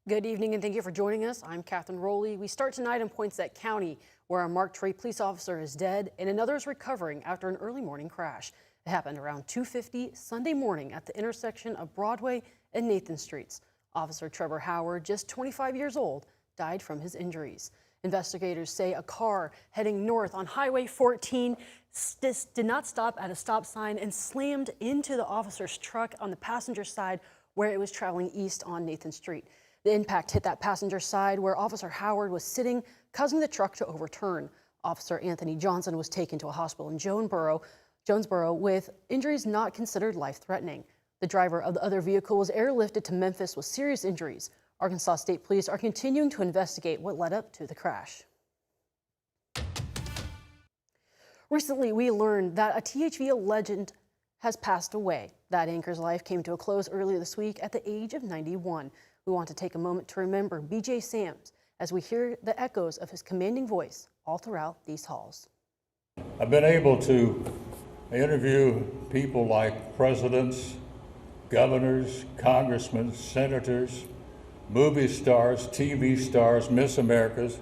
Good evening and thank you for joining us. I'm Kathryn Roley. We start tonight in Poinsett County, where a Mark Trey police officer is dead and another is recovering after an early morning crash. It happened around 2:50 Sunday morning at the intersection of Broadway and Nathan Streets. Officer Trevor Howard, just 25 years old, died from his injuries. Investigators say a car heading north on Highway 14 did not stop at a stop sign and slammed into the officer's truck on the passenger side where it was traveling east on Nathan Street. The impact hit that passenger side where Officer Howard was sitting, causing the truck to overturn. Officer Anthony Johnson was taken to a hospital in Jonesboro with injuries not considered life-threatening. The driver of the other vehicle was airlifted to Memphis with serious injuries. Arkansas State Police are continuing to investigate what led up to the crash. Recently, we learned that a THV legend has passed away. That anchor's life came to a close earlier this week at the age of 91. We want to take a moment to remember B.J. Sams as we hear the echoes of his commanding voice all throughout these halls. I've been able to interview people like presidents, governors, congressmen, senators, movie stars, TV stars, Miss Americas.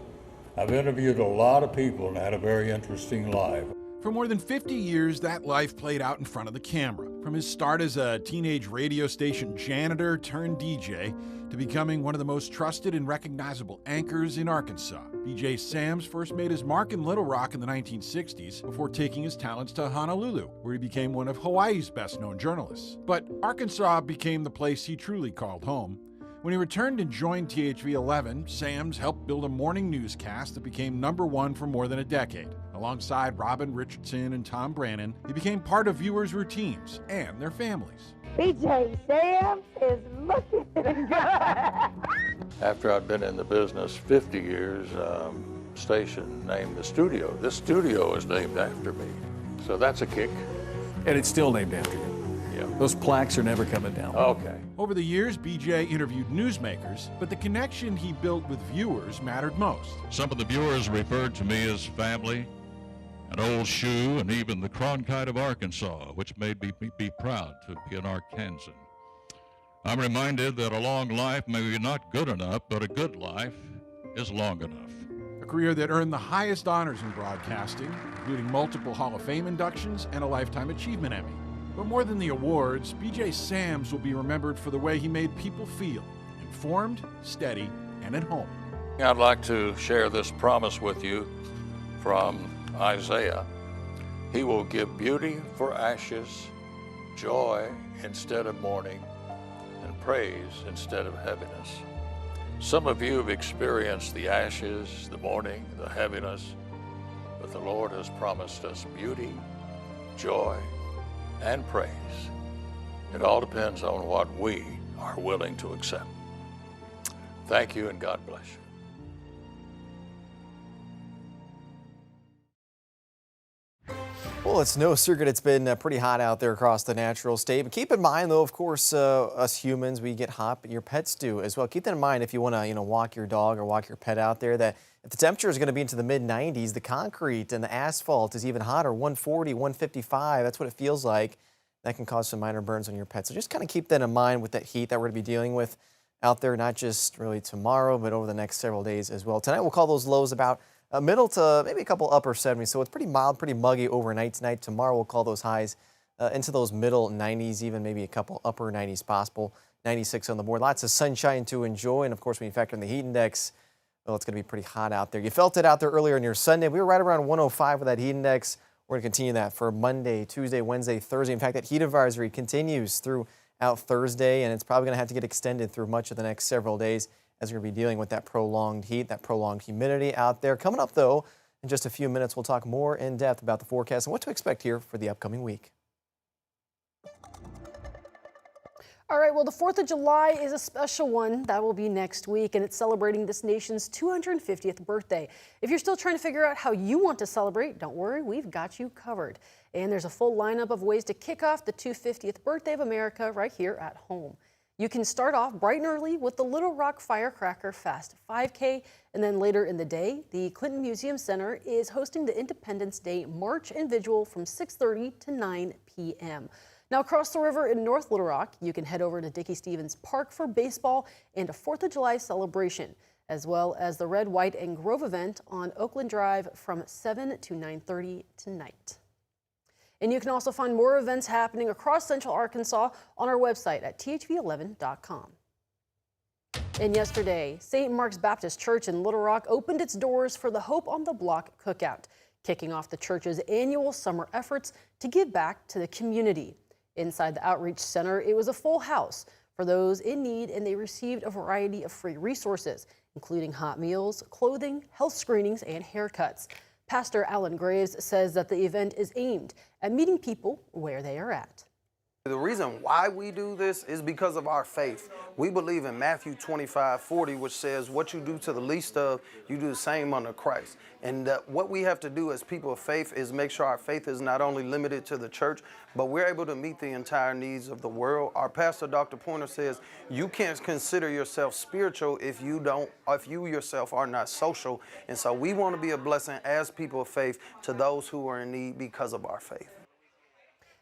I've interviewed a lot of people and had a very interesting life. For more than 50 years, that life played out in front of the camera. From his start as a teenage radio station janitor turned DJ to becoming one of the most trusted and recognizable anchors in Arkansas. B.J. Sams first made his mark in Little Rock in the 1960s before taking his talents to Honolulu, where he became one of Hawaii's best-known journalists. But Arkansas became the place he truly called home. When he returned and joined THV 11, Sams helped build a morning newscast that became #1 for more than a decade. Alongside Robin Richardson and Tom Brannon, he became part of viewers' routines and their families. B.J. Sams is looking good. After I'd been in the business 50 years, station named the studio. This studio is named after me, so that's a kick. And it's still named after you. Yeah. Those plaques are never coming down. Okay. Over the years, BJ interviewed newsmakers, but the connection he built with viewers mattered most. Some of the viewers referred to me as family, an old shoe, and even the Cronkite of Arkansas, which made me be proud to be an Arkansan. I'm reminded that a long life may be not good enough, but a good life is long enough. A career that earned the highest honors in broadcasting, including multiple Hall of Fame inductions and a Lifetime Achievement Emmy. But more than the awards, B.J. Sams will be remembered for the way he made people feel informed, steady, and at home. I'd like to share this promise with you from Isaiah. He will give beauty for ashes, joy instead of mourning, and praise instead of heaviness. Some of you have experienced the ashes, the mourning, the heaviness, but the Lord has promised us beauty, joy, and praise. It all depends on what we are willing to accept. Thank you and God bless you. Well, it's no secret it's been pretty hot out there across the natural state. But keep in mind, though, of course, us humans, we get hot, but your pets do as well. Keep that in mind if you want to, walk your dog or walk your pet out there, that if the temperature is going to be into the mid-90s, the concrete and the asphalt is even hotter, 140, 155. That's what it feels like. That can cause some minor burns on your pet. So just kind of keep that in mind with that heat that we're going to be dealing with out there, not just really tomorrow, but over the next several days as well. Tonight, we'll call those lows about middle to maybe a couple upper 70s. So it's pretty mild, pretty muggy overnight tonight. Tomorrow, we'll call those highs into those middle 90s, even maybe a couple upper 90s possible. 96 on the board. Lots of sunshine to enjoy. And, of course, when you factor in the heat index, well, it's going to be pretty hot out there. You felt it out there earlier on your Sunday. We were right around 105 with that heat index. We're going to continue that for Monday, Tuesday, Wednesday, Thursday. In fact, that heat advisory continues throughout Thursday, and it's probably going to have to get extended through much of the next several days as we're going to be dealing with that prolonged heat, that prolonged humidity out there. Coming up, though, in just a few minutes, we'll talk more in depth about the forecast and what to expect here for the upcoming week. All right, well, the 4th of July is a special one. That will be next week, and it's celebrating this nation's 250th birthday. If you're still trying to figure out how you want to celebrate, don't worry, we've got you covered. And there's a full lineup of ways to kick off the 250th birthday of America right here at home. You can start off bright and early with the Little Rock Firecracker Fast 5K, and then later in the day, the Clinton Museum Center is hosting the Independence Day March and Vigil from 6:30 to 9 p.m. Now, across the river in North Little Rock, you can head over to Dickey Stevens Park for baseball and a 4th of July celebration, as well as the Red, White, and Grove event on Oakland Drive from 7 to 9:30 tonight. And you can also find more events happening across Central Arkansas on our website at thv11.com. And yesterday, St. Mark's Baptist Church in Little Rock opened its doors for the Hope on the Block Cookout, kicking off the church's annual summer efforts to give back to the community. Inside the Outreach Center, it was a full house for those in need, and they received a variety of free resources, including hot meals, clothing, health screenings, and haircuts. Pastor Alan Graves says that the event is aimed at meeting people where they are at. The reason why we do this is because of our faith. We believe in Matthew 25:40, which says, what you do to the least of, you do the same unto Christ. And what we have to do as people of faith is make sure our faith is not only limited to the church, but we're able to meet the entire needs of the world. Our pastor, Dr. Pointer, says, you can't consider yourself spiritual if you yourself are not social. And so we want to be a blessing as people of faith to those who are in need because of our faith.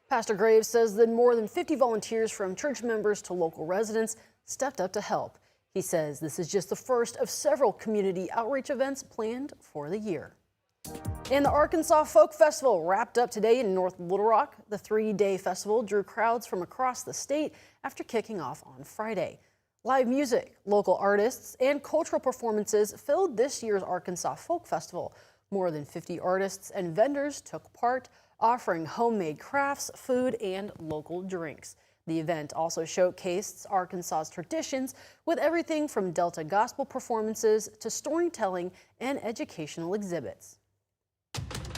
Pastor Graves says that more than 50 volunteers from church members to local residents stepped up to help. He says this is just the first of several community outreach events planned for the year. And the Arkansas Folk Festival wrapped up today in North Little Rock. The 3-day festival drew crowds from across the state after kicking off on Friday. Live music, local artists, and cultural performances filled this year's Arkansas Folk Festival. More than 50 artists and vendors took part, offering homemade crafts, food, and local drinks. The event also showcased Arkansas's traditions with everything from Delta gospel performances to storytelling and educational exhibits.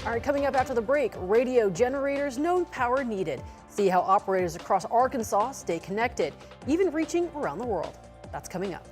All right, coming up after the break, radio generators, no power needed. See how operators across Arkansas stay connected, even reaching around the world. That's coming up.